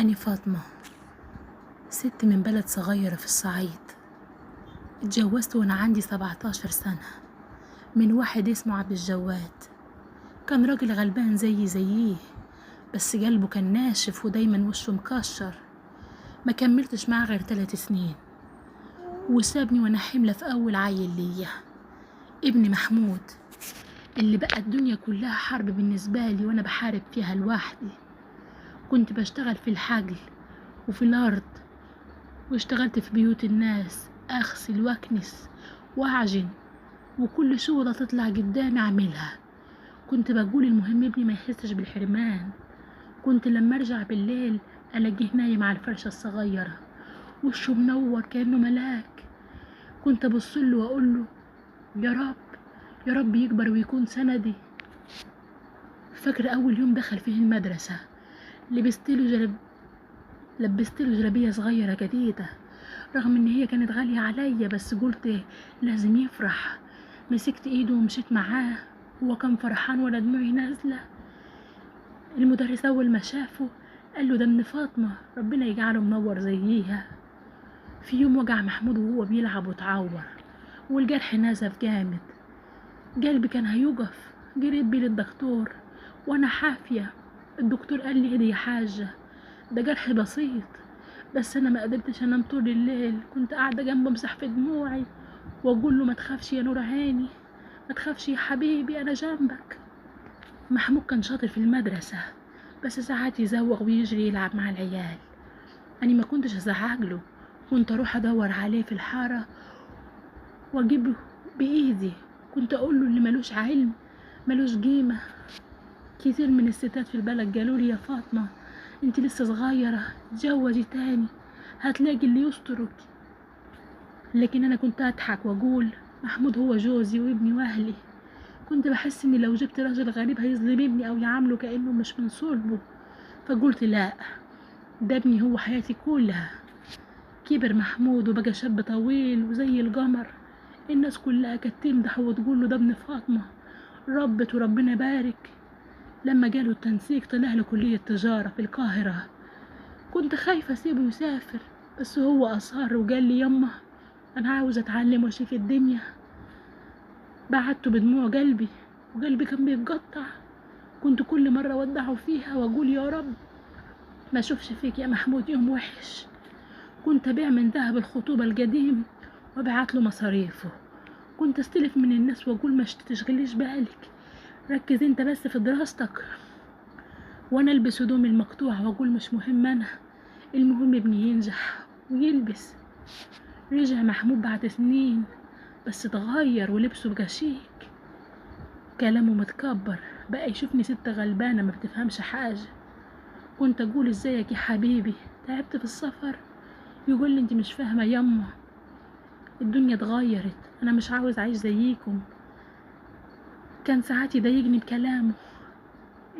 أنا فاطمة، ست من بلد صغيرة في الصعيد. اتجوزت وأنا عندي 17 سنة من واحد اسمه عبد الجواد. كان راجل غلبان زيه، بس قلبه كان ناشف ودايما وشه مكشر. ما كملتش معاه غير 3 سنين وسابني وأنا حملة في أول عيل ليا، ابن محمود، اللي بقى الدنيا كلها حرب بالنسبة لي وأنا بحارب فيها لوحدي. كنت بشتغل في الحجل وفي الأرض، واشتغلت في بيوت الناس أغسل وأكنس وأعجن، وكل شغلة تطلع قدامي أعملها. كنت بقول المهم ابني ما يحسش بالحرمان. كنت لما أرجع بالليل ألاقيه نايم على الفرشة الصغيرة وشه منور كأنه ملاك. كنت أبصله وأقوله يا رب يا رب يكبر ويكون سندي. فاكر أول يوم دخل فيه المدرسة لبستله جلابية صغيرة جديدة، رغم ان هي كانت غالية عليا، بس قلت لازم يفرح. مسكت ايده ومشيت معاه، هو كان فرحان ولا دموعي نازلة. المدرس اول ما شافه قال له ده ابن فاطمة، ربنا يجعله منور زيها. في يوم وجع محمود وهو بيلعب وتعور والجرح نزف جامد، قلبي كان هيوقف. جريت بيه للدكتور وانا حافية. الدكتور قال لي هدي يا حاجة، ده جرح بسيط. بس انا ما قدرتش انام طول الليل، كنت قاعده جنبه امسح في دموعي واقول له ما تخافش يا نور عيني، ما تخافش يا حبيبي، انا جنبك. محمود كان شاطر في المدرسه، بس ساعات يزوغ ويجري يلعب مع العيال. انا ما كنتش ازعج له، كنت اروح ادور عليه في الحاره واجيبه بايدي. كنت اقول له اللي ملوش علم ملوش قيمه. كتير من الستات في البلد قالوا لي يا فاطمه انت لسه صغيره، اتجوزي تاني هتلاقي اللي يسترك. لكن انا كنت اضحك واقول محمود هو جوزي وابني واهلي. كنت بحس اني لو جبت راجل غريب هيظلم ابني او يعامله كانه مش من صلبه. فقلت لا، ده ابني هو حياتي كلها. كبر محمود وبقى شاب طويل وزي القمر. الناس كلها كانت تمدح وتقول له ده ابن فاطمه، ربت وربنا بارك. لما جاله التنسيق طلع له كلية تجارة في القاهرة. كنت خايفة اسيبه يسافر، بس هو اصر وقال لي يما انا عاوز اتعلم واشوف الدنيا. بعدته بدموع قلبي وقلبي كان بيتقطع. كنت كل مرة اودعه فيها واقول يا رب ما اشوفش فيك يا محمود يوم وحش. كنت ابيع من ذهب الخطوبة القديم وابعت له مصاريفه. كنت استلف من الناس واقول ما تشغليش بالك، ركز انت بس في دراستك. وانا البس هدومي المقطوعة واقول مش مهم انا، المهم ابني ينجح ويلبس. رجع محمود بعد سنين بس اتغير ولبسه بقى شيك، كلامه متكبر، بقى يشوفني ست غلبانة ما بتفهمش حاجة. كنت اقول ازيك يا حبيبي، تعبت في السفر؟ يقول لي انت مش فاهمة يما، الدنيا اتغيرت، انا مش عاوز اعيش زيكم. كان ساعات يضايقني بكلامه،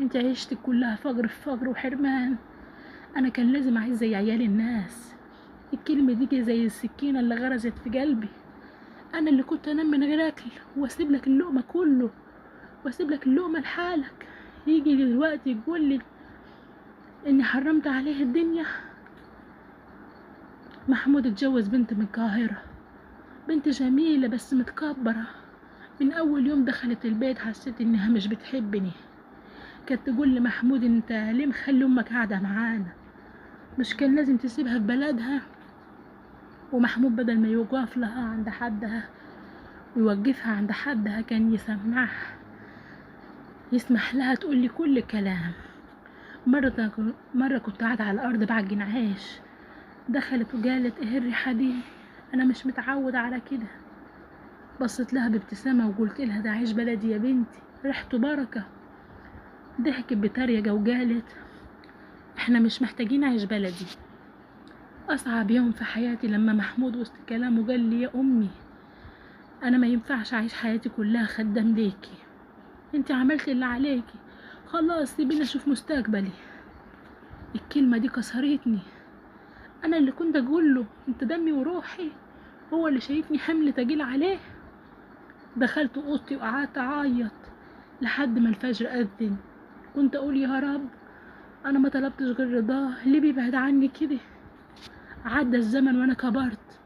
انت عيشتك كلها فقر في فقر وحرمان، انا كان لازم اعيش زي عيال الناس. الكلمة دي زي السكينة اللي غرزت في قلبي. انا اللي كنت انام من غير اكل واسيب لك اللقمة كله واسيب لك اللقمة لحالك، يجي دلوقتي يقول لي اني حرمت عليه الدنيا. محمود اتجوز بنت من القاهرة، بنت جميلة بس متكبرة. من اول يوم دخلت البيت حسيت انها مش بتحبني. كانت تقول لمحمود انت ليه مخلي امك قاعدة معانا، مش كان لازم تسيبها في بلدها؟ ومحمود بدل ما يوقف لها عند حدها ويوقفها عند حدها كان يسمح لها تقول لي كل كلام. مرة كنت قاعدة على الأرض بعجن عيش، دخلت وقالت ايه الريحة دي، أنا مش متعودة على كده. بصت لها بابتسامة وقلت لها ده عيش بلدي يا بنتي، ريحته بركة. ضحكت بتريقة وقالت احنا مش محتاجين عيش بلدي. أصعب يوم في حياتي لما محمود وسط كلامه قال لي يا أمي أنا ما ينفعش أعيش حياتي كلها خدام ليكي، انت عملتي اللي عليكي، خلاص سيبيني أشوف مستقبلي. الكلمة دي كسرتني. انا اللي كنت اقول له انت دمي وروحي، هو اللي شايفني حمل تقيل عليه. دخلت اوضتي وقعدت اعيط لحد ما الفجر اذن. كنت اقول يا رب انا ما طلبتش غير رضاه، اللي بيبعد عني كده. عدى الزمن وانا كبرت،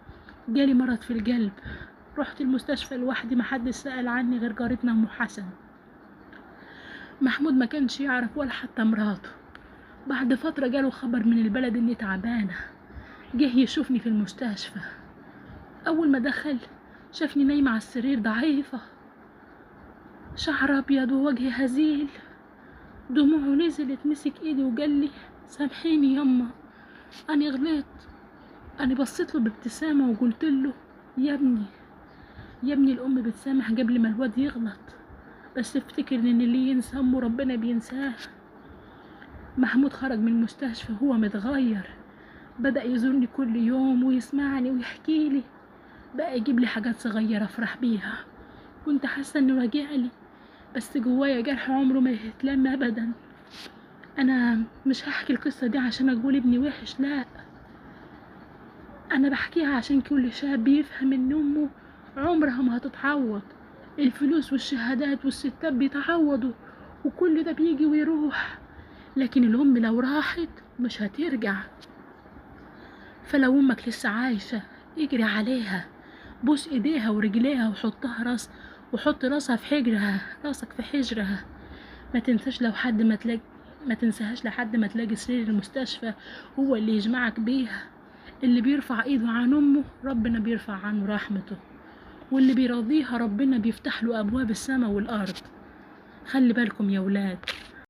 جالي مرض في القلب، رحت المستشفى لوحدي، محدش سأل عني غير جارتنا ام حسن. محمود ما كانش يعرف ولا حتى مراته. بعد فترة جاله خبر من البلد اني تعبانة، جه يشوفني في المستشفى. اول ما دخل شافني نايمة على السرير ضعيفة، شعر ابيض ووجهي هزيل، دموعه نزلت، مسك ايدي وقال لي سامحيني يما، انا غلطت. انا بصيت له بابتسامة وقلت له يا ابني، يا ابني الام بتسامح قبل ما الواد يغلط، بس افتكر ان اللي ينسى امه ربنا بينساه. محمود خرج من المستشفى هو متغير، بدأ يزورني كل يوم ويسمعني ويحكي لي، بقى يجيب لي حاجات صغيرة افرح بيها. كنت حاسة انه راجعلي، بس جوايا جرح عمره ما يتلم ابدا. انا مش هحكي القصة دي عشان اقول ابني وحش، لا، انا بحكيها عشان كل شاب يفهم ان امه عمرها ما هتتعوض. الفلوس والشهادات والستات بيتعوضوا، وكل ده بيجي ويروح، لكن الام لو راحت مش هترجع. فلو امك لسه عايشة اجري عليها، بوس ايديها ورجليها وحطها وحط راسها في حجرها، راسك في حجرها. ما تنساش لو حد ما تلاقي ما تنساهاش لحد ما تلاقي سرير المستشفى هو اللي يجمعك بيها. اللي بيرفع ايده عن امه ربنا بيرفع عنه رحمته، واللي بيرضيها ربنا بيفتح له ابواب السماء والارض. خلي بالكم يا ولاد.